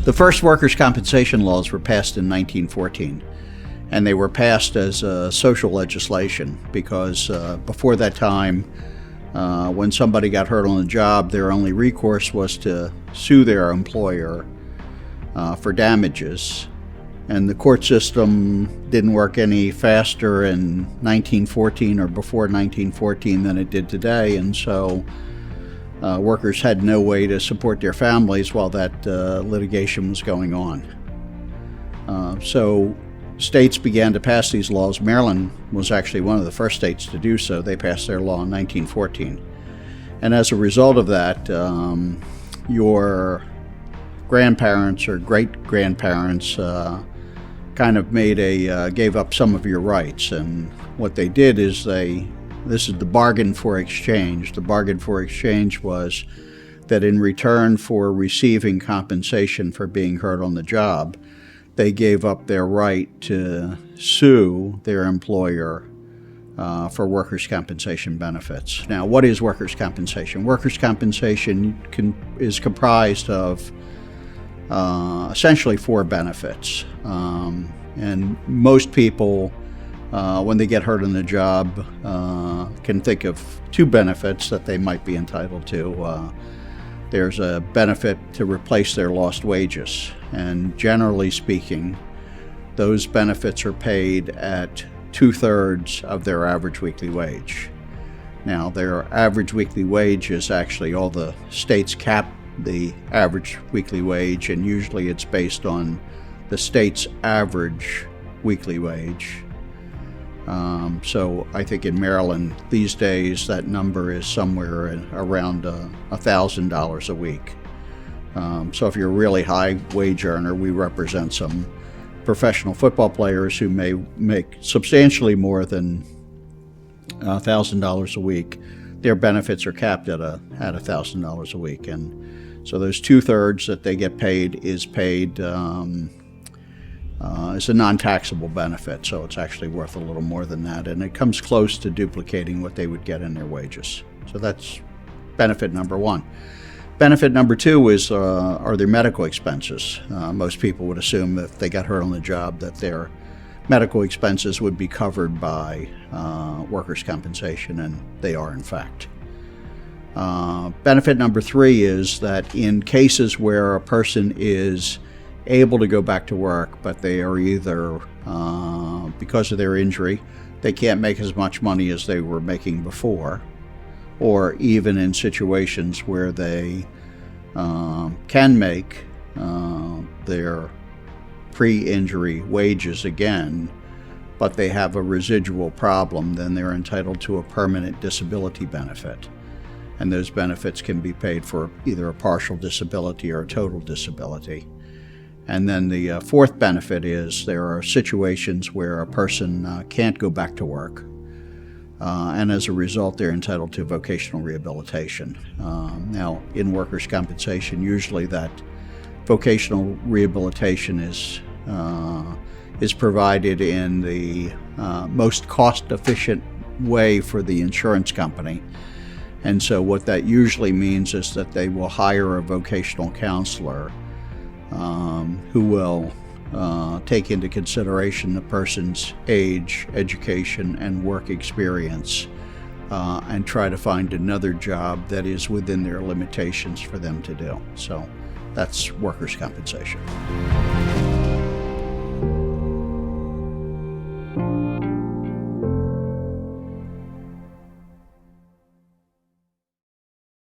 The first workers' compensation laws were passed in 1914, and they were passed as social legislation because before that time, when somebody got hurt on the job, their only recourse was to sue their employer for damages. And the court system didn't work any faster in 1914 or before 1914 than it did today, and so workers had no way to support their families while that litigation was going on. So states began to pass these laws. Maryland was actually one of the first states to do so. They passed their law in 1914. And as a result of that, your grandparents or great-grandparents kind of gave up some of your rights. And what they did is this is the bargain for exchange. The bargain for exchange was that in return for receiving compensation for being hurt on the job, they gave up their right to sue their employer for workers' compensation benefits. Now, what is workers' compensation? Workers' compensation is comprised of essentially 4 benefits. And most people, when they get hurt on the job, can think of 2 benefits that they might be entitled to. There's a benefit to replace their lost wages, and generally speaking, those benefits are paid at 2/3 of their average weekly wage. Now, their average weekly wage is actually, all the states cap the average weekly wage, and usually it's based on the state's average weekly wage. So I think in Maryland these days that number is somewhere around $1,000 a week. So if you're a really high wage earner, we represent some professional football players who may make substantially more than $1,000 a week. Their benefits are capped at $1,000 a week, and so those 2/3 that they get paid is a non-taxable benefit, so it's actually worth a little more than that, and it comes close to duplicating what they would get in their wages. So that's benefit number 1. Benefit number 2 are their medical expenses. Most people would assume if they got hurt on the job that their medical expenses would be covered by workers' compensation, and they are in fact. Benefit number 3 is that in cases where a person is able to go back to work, but they are either, because of their injury, they can't make as much money as they were making before, or even in situations where they can make their pre-injury wages again, but they have a residual problem, then they're entitled to a permanent disability benefit. And those benefits can be paid for either a partial disability or a total disability. And then the 4th benefit is there are situations where a person can't go back to work, and as a result they're entitled to vocational rehabilitation. Now, in workers' compensation, usually that vocational rehabilitation is provided in the most cost-efficient way for the insurance company. And so what that usually means is that they will hire a vocational counselor who will take into consideration the person's age, education, and work experience, and try to find another job that is within their limitations for them to do. So that's workers' compensation.